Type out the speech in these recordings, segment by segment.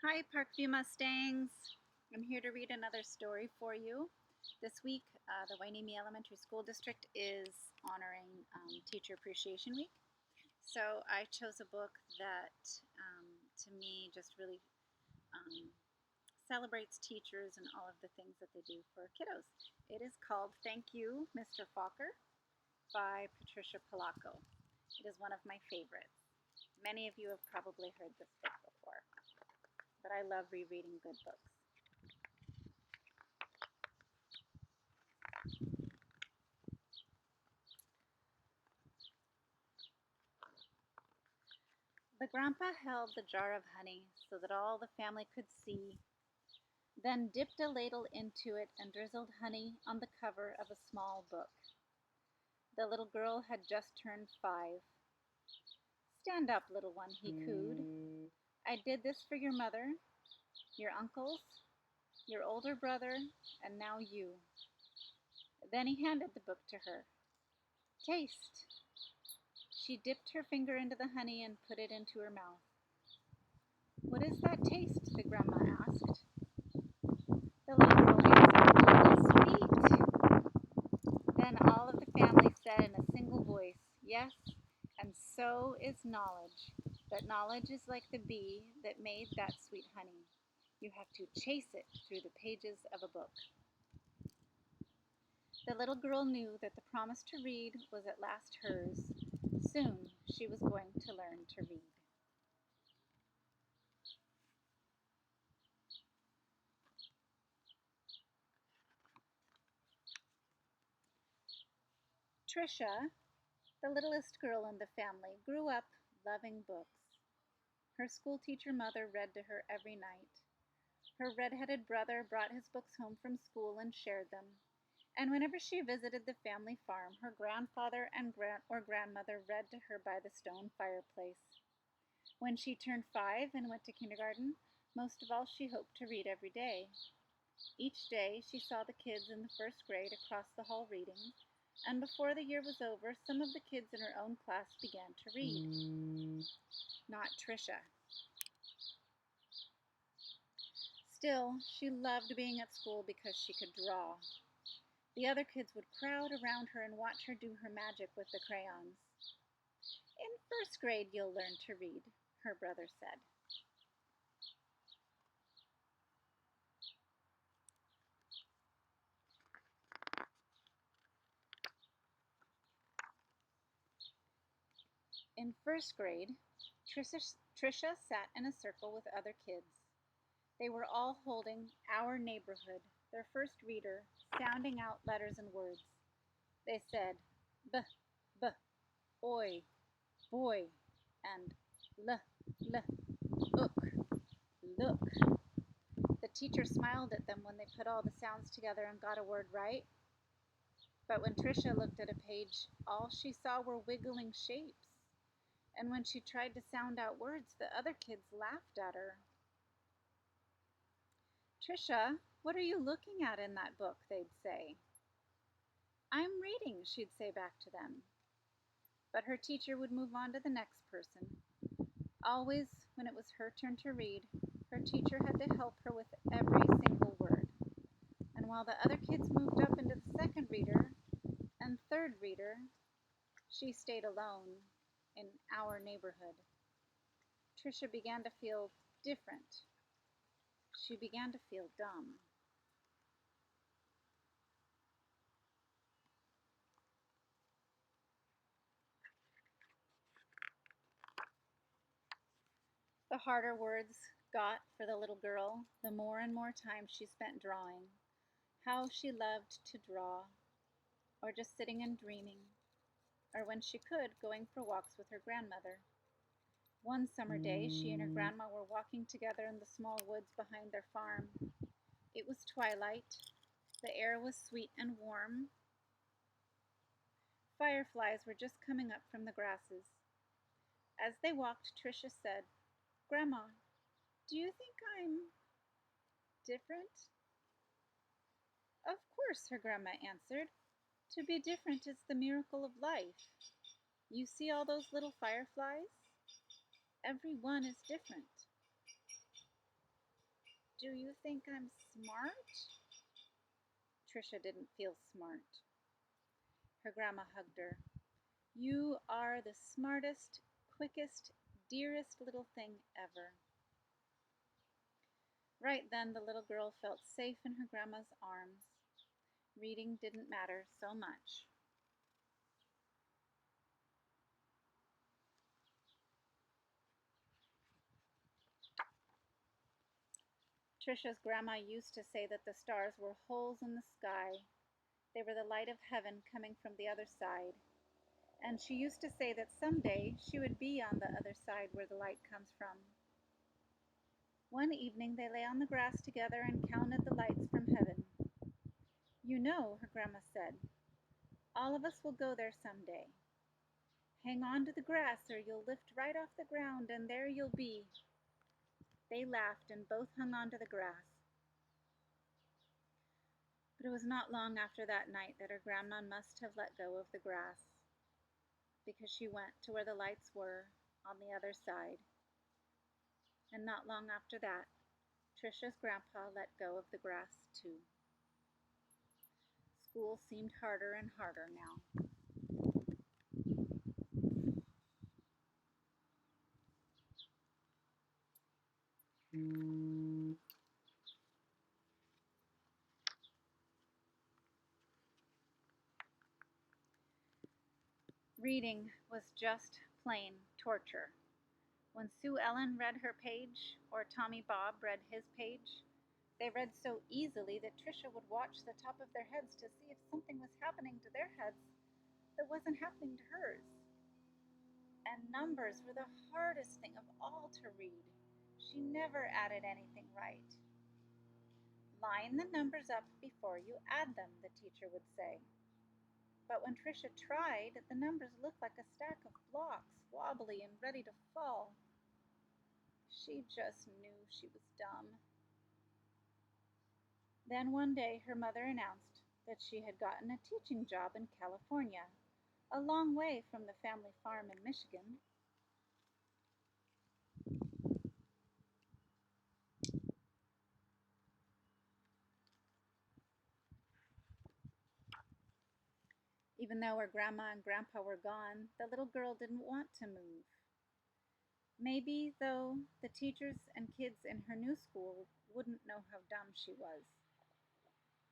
Hi, Parkview Mustangs. I'm here to read another story for you. This week, the Wainimi Elementary School District is honoring Teacher Appreciation Week. So I chose a book that, to me, just really celebrates teachers and all of the things that they do for kiddos. It is called Thank You, Mr. Falker by Patricia Polacco. It is one of my favorites. Many of you have probably heard this book before, but I love rereading good books. The grandpa held the jar of honey so that all the family could see, then dipped a ladle into it and drizzled honey on the cover of a small book. The little girl had just turned 5. "Stand up, little one," he cooed. "I did this for your mother, your uncles, your older brother, and now you." Then he handed the book to her. "Taste." She dipped her finger into the honey and put it into her mouth. "What is that taste?" the grandma asked. The little girl answered, "Sweet." Then all of the family said in a single voice, "Yes, and so is knowledge. That knowledge is like the bee that made that sweet honey. You have to chase it through the pages of a book." The little girl knew that the promise to read was at last hers. Soon she was going to learn to read. Tricia, the littlest girl in the family, grew up loving books. Her schoolteacher mother read to her every night. Her red-headed brother brought his books home from school and shared them. And whenever she visited the family farm, her grandfather and grandmother read to her by the stone fireplace. When she turned 5 and went to kindergarten, most of all she hoped to read every day. Each day she saw the kids in the first grade across the hall reading, and before the year was over, some of the kids in her own class began to read. Not Tricia. Still, she loved being at school because she could draw. The other kids would crowd around her and watch her do her magic with the crayons. "In first grade you'll learn to read," her brother said. In first grade, Tricia sat in a circle with other kids. They were all holding Our Neighborhood, their first reader, sounding out letters and words. They said b, b, oi, boy, and l, l, ook, look. The teacher smiled at them when they put all the sounds together and got a word right. But when Tricia looked at a page, all she saw were wiggling shapes. And when she tried to sound out words, the other kids laughed at her. "Tricia, what are you looking at in that book?" they'd say. "I'm reading," she'd say back to them. But her teacher would move on to the next person. Always, when it was her turn to read, her teacher had to help her with every single word. And while the other kids moved up into the second reader and third reader, she stayed alone in Our Neighborhood. Tricia began to feel different. She began to feel dumb. The harder words got for the little girl, the more and more time she spent drawing. How she loved to draw, or just sitting and dreaming, or when she could, going for walks with her grandmother. One summer day, she and her grandma were walking together in the small woods behind their farm. It was twilight. The air was sweet and warm. Fireflies were just coming up from the grasses. As they walked, Tricia said, "Grandma, do you think I'm different?" "Of course," her grandma answered. "To be different is the miracle of life. You see all those little fireflies? Every one is different." Do you think I'm smart? Trisha didn't feel smart. Her grandma hugged her. You are the smartest, quickest, dearest little thing ever. Right then, the little girl felt safe in her grandma's arms. Reading didn't matter so much. Trisha's grandma used to say that the stars were holes in the sky. They were the light of heaven coming from the other side. And she used to say that someday she would be on the other side where the light comes from. One evening they lay on the grass together and counted the lights from heaven. You know, her grandma said, all of us will go there someday. Hang on to the grass or you'll lift right off the ground and there you'll be. They laughed and both hung on to the grass. But it was not long after that night that her grandma must have let go of the grass, because she went to where the lights were on the other side. And not long after that, Trisha's grandpa let go of the grass too. School seemed harder and harder now. Reading was just plain torture. When Sue Ellen read her page, or Tommy Bob read his page, they read so easily that Trisha would watch the top of their heads to see if something was happening to their heads that wasn't happening to hers. And numbers were the hardest thing of all to read. She never added anything right. Line the numbers up before you add them, the teacher would say. But when Trisha tried, the numbers looked like a stack of blocks, wobbly and ready to fall. She just knew she was dumb. Then one day her mother announced that she had gotten a teaching job in California, a long way from the family farm in Michigan. Even though her grandma and grandpa were gone, the little girl didn't want to move. Maybe, though, the teachers and kids in her new school wouldn't know how dumb she was.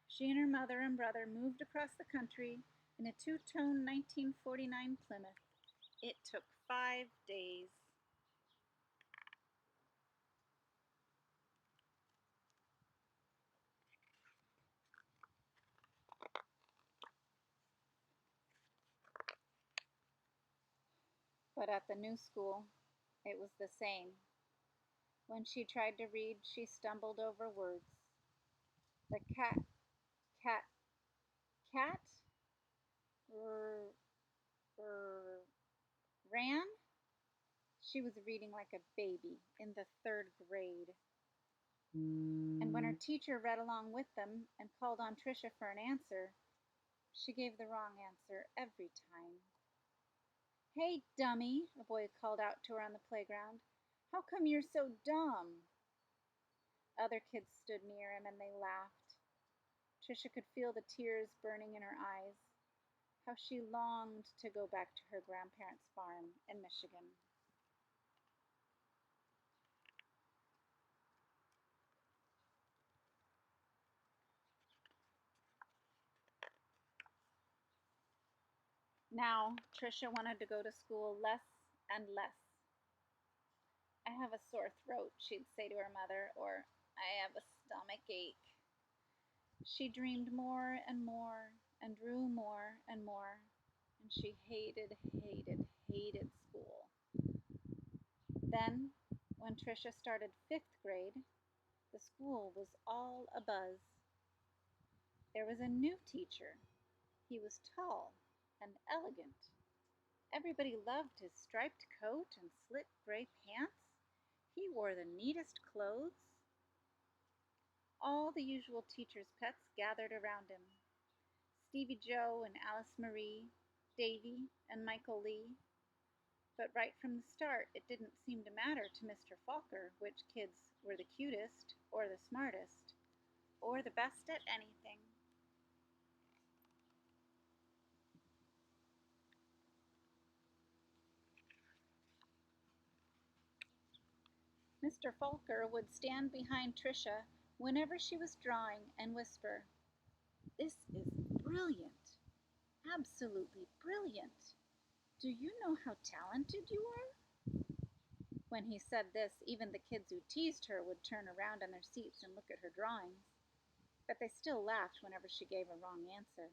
She and her mother and brother moved across the country in a two-tone 1949 Plymouth. It took 5 days. But at the new school, it was the same. When she tried to read, she stumbled over words. The cat, cat, cat, r, r, ran? She was reading like a baby in the third grade. And when her teacher read along with them and called on Trisha for an answer, she gave the wrong answer every time. Hey, dummy, a boy called out to her on the playground. How come you're so dumb? Other kids stood near him and they laughed. Trisha could feel the tears burning in her eyes. How she longed to go back to her grandparents' farm in Michigan. Now, Trisha wanted to go to school less and less. I have a sore throat, she'd say to her mother, or I have a stomach ache. She dreamed more and more and drew more and more, and she hated, hated, hated school. Then, when Trisha started 5th grade, the school was all abuzz. There was a new teacher. He was tall and elegant. Everybody loved his striped coat and slit gray pants. He wore the neatest clothes. All the usual teacher's pets gathered around him. Stevie Joe and Alice Marie, Davy and Michael Lee. But right from the start, it didn't seem to matter to Mr. Falker which kids were the cutest, or the smartest, or the best at anything. Mr. Falker would stand behind Tricia whenever she was drawing and whisper, "This is brilliant, absolutely brilliant. Do you know how talented you are?" When he said this, even the kids who teased her would turn around on their seats and look at her drawings, but they still laughed whenever she gave a wrong answer.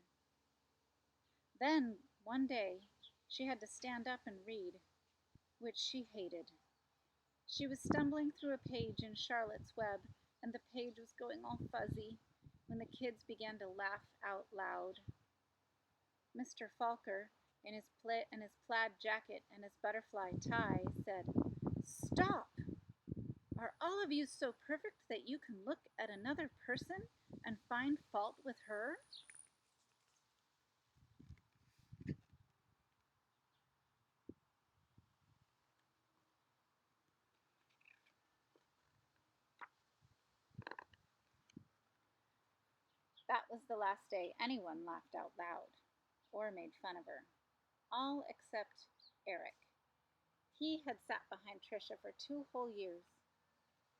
Then, one day, she had to stand up and read, which she hated. She was stumbling through a page in Charlotte's Web, and the page was going all fuzzy when the kids began to laugh out loud. Mr. Falker, in his plaid jacket and his butterfly tie, said, "Stop! Are all of you so perfect that you can look at another person and find fault with her?" That was the last day anyone laughed out loud or made fun of her, all except Eric. He had sat behind Tricia for 2 whole years,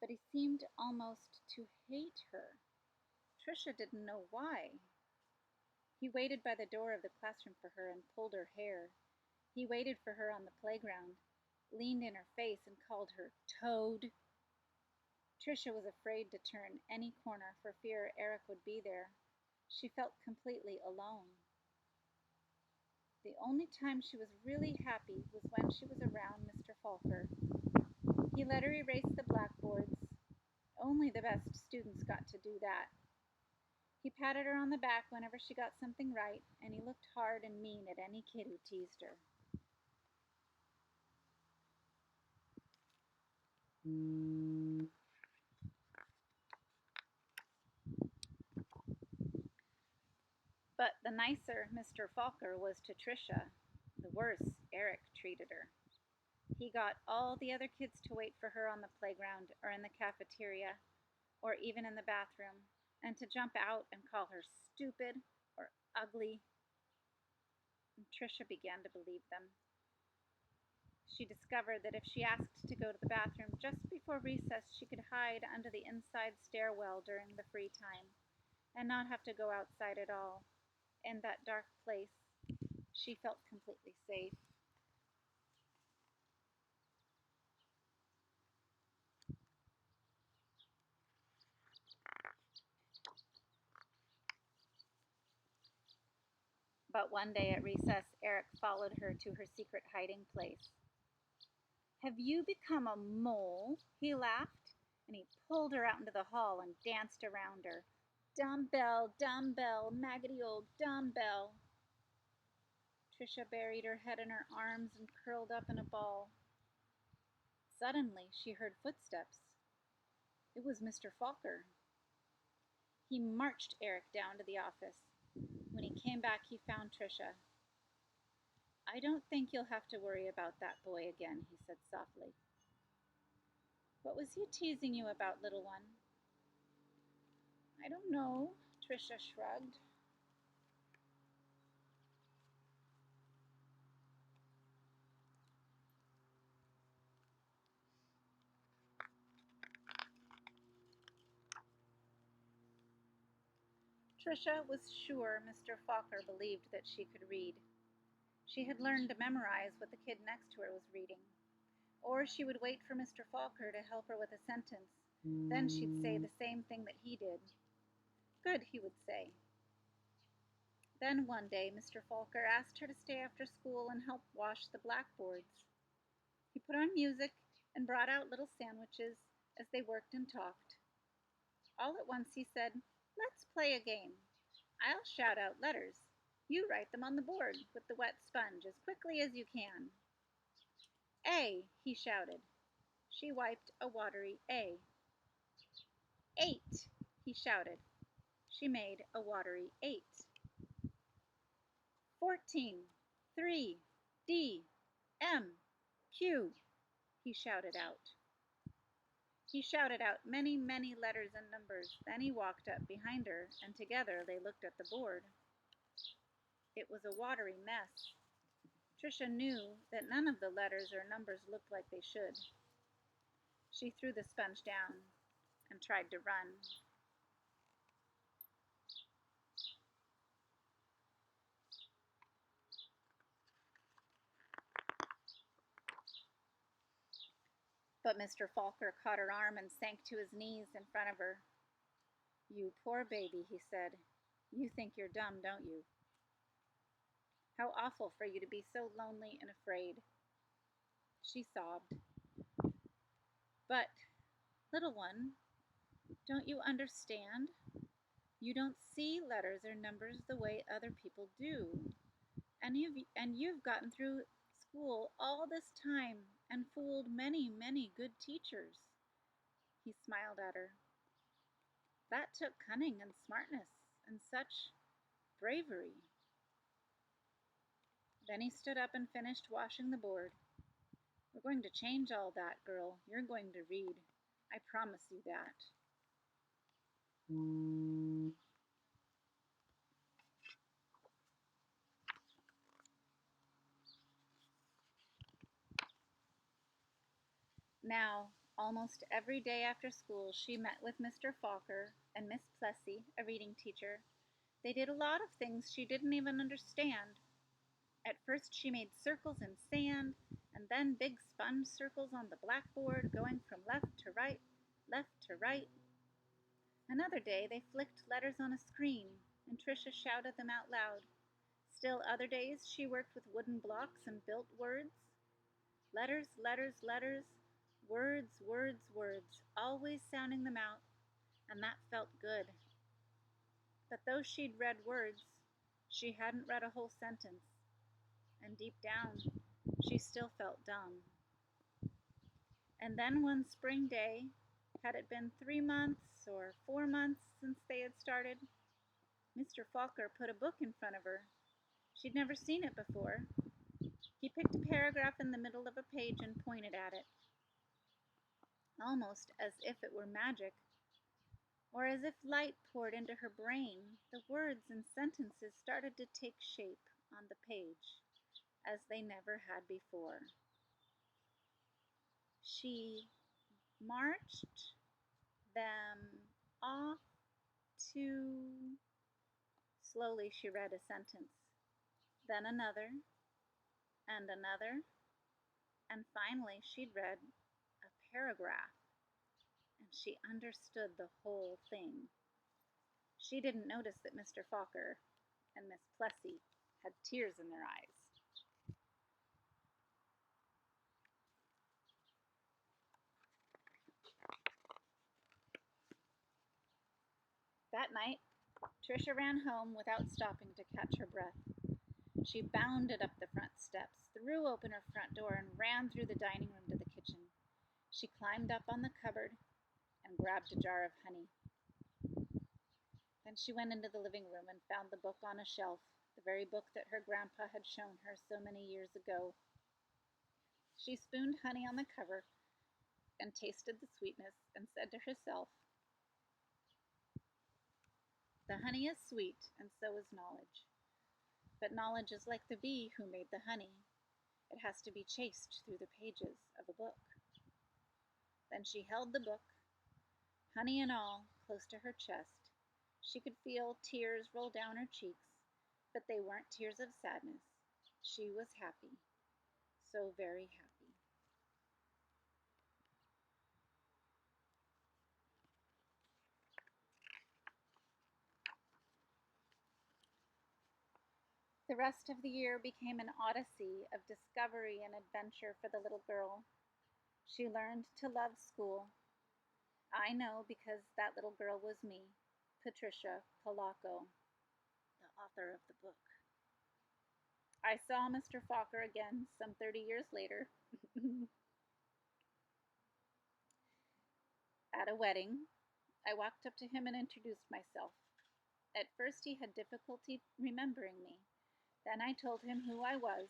but he seemed almost to hate her. Tricia didn't know why. He waited by the door of the classroom for her and pulled her hair. He waited for her on the playground, leaned in her face and called her Toad. Tricia was afraid to turn any corner for fear Eric would be there. She felt completely alone. The only time she was really happy was when she was around Mr. Falker. He let her erase the blackboards. Only the best students got to do that. He patted her on the back whenever she got something right, and he looked hard and mean at any kid who teased her. But the nicer Mr. Falker was to Tricia, the worse Eric treated her. He got all the other kids to wait for her on the playground or in the cafeteria or even in the bathroom, and to jump out and call her stupid or ugly. And Tricia began to believe them. She discovered that if she asked to go to the bathroom just before recess, she could hide under the inside stairwell during the free time and not have to go outside at all. In that dark place, she felt completely safe. But one day at recess, Eric followed her to her secret hiding place. "Have you become a mole?" he laughed, and he pulled her out into the hall and danced around her. "Dumbbell, dumbbell, maggoty old dumbbell." Tricia buried her head in her arms and curled up in a ball. Suddenly, she heard footsteps. It was Mr. Falker. He marched Eric down to the office. When he came back, he found Tricia. "I don't think you'll have to worry about that boy again," he said softly. "What was he teasing you about, little one?" "I don't know," Tricia shrugged. Tricia was sure Mr. Falker believed that she could read. She had learned to memorize what the kid next to her was reading. Or she would wait for Mr. Falker to help her with a sentence. Then she'd say the same thing that he did. "Good," he would say. Then one day Mr. Falker asked her to stay after school and help wash the blackboards. He put on music and brought out little sandwiches as they worked and talked. All at once he said, "Let's play a game. I'll shout out letters. You write them on the board with the wet sponge as quickly as you can." "A," he shouted. She wiped a watery A. "8," he shouted. She made a watery 8. 14, 3, D, M. Q, he shouted out. He shouted out many, many letters and numbers. Then he walked up behind her, and together they looked at the board. It was a watery mess. Tricia knew that none of the letters or numbers looked like they should. She threw the sponge down and tried to run. But Mr. Falker caught her arm and sank to his knees in front of her. "You poor baby," he said. "You think you're dumb, don't you? How awful for you to be so lonely and afraid." She sobbed. "But, little one, don't you understand? You don't see letters or numbers the way other people do. And you've gotten through school all this time and fooled many, many good teachers." He smiled at her. "That took cunning and smartness and such bravery." Then he stood up and finished washing the board. "We're going to change all that, girl. You're going to read. I promise you that." Now, almost every day after school, she met with Mr. Falker and Miss Plessy, a reading teacher. They did a lot of things she didn't even understand. At first she made circles in sand, and then big sponge circles on the blackboard, going from left to right, left to right. Another day they flicked letters on a screen, and Tricia shouted them out loud. Still other days she worked with wooden blocks and built words. Letters, letters, letters, words, words, words, always sounding them out, and that felt good. But though she'd read words, she hadn't read a whole sentence, and deep down she still felt dumb. And then one spring day, had it been 3 months or 4 months since they had started, Mr. Falker put a book in front of her. She'd never seen it before. He picked a paragraph in the middle of a page and pointed at it. Almost as if it were magic, or as if light poured into her brain, the words and sentences started to take shape on the page as they never had before. She marched them off to... Slowly she read a sentence, then another, and another, and finally she'd read a paragraph, and she understood the whole thing. She didn't notice that Mr. Falker and Miss Plessy had tears in their eyes. That night, Tricia ran home without stopping to catch her breath. She bounded up the front steps, threw open her front door, and ran through the dining room to the kitchen. She climbed up on the cupboard and grabbed a jar of honey. Then she went into the living room and found the book on a shelf, the very book that her grandpa had shown her so many years ago. She spooned honey on the cover and tasted the sweetness and said to herself, "The honey is sweet, and so is knowledge. But knowledge is like the bee who made the honey. It has to be chased through the pages of a book." Then she held the book, honey and all, close to her chest. She could feel tears roll down her cheeks, but they weren't tears of sadness. She was happy, so very happy. The rest of the year became an odyssey of discovery and adventure for the little girl. She learned to love school. I know because that little girl was me, Patricia Polacco, the author of the book. I saw Mr. Falker again some 30 years later at a wedding. I walked up to him and introduced myself. At first he had difficulty remembering me. Then I told him who I was,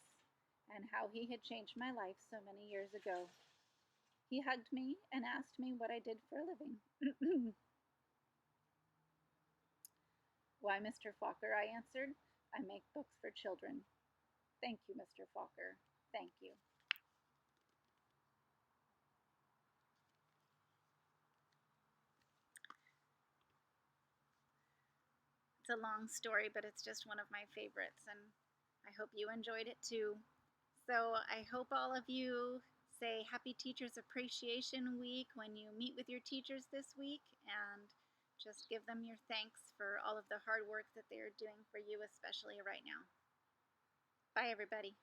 and how he had changed my life so many years ago. He hugged me and asked me what I did for a living. Why, Mr. Falker, I answered, I make books for children. Thank you, Mr. Falker. Thank you. It's a long story, but it's just one of my favorites, and I hope you enjoyed it too. So I hope all of you say Happy Teachers Appreciation Week when you meet with your teachers this week, and just give them your thanks for all of the hard work that they are doing for you, especially right now. Bye, everybody.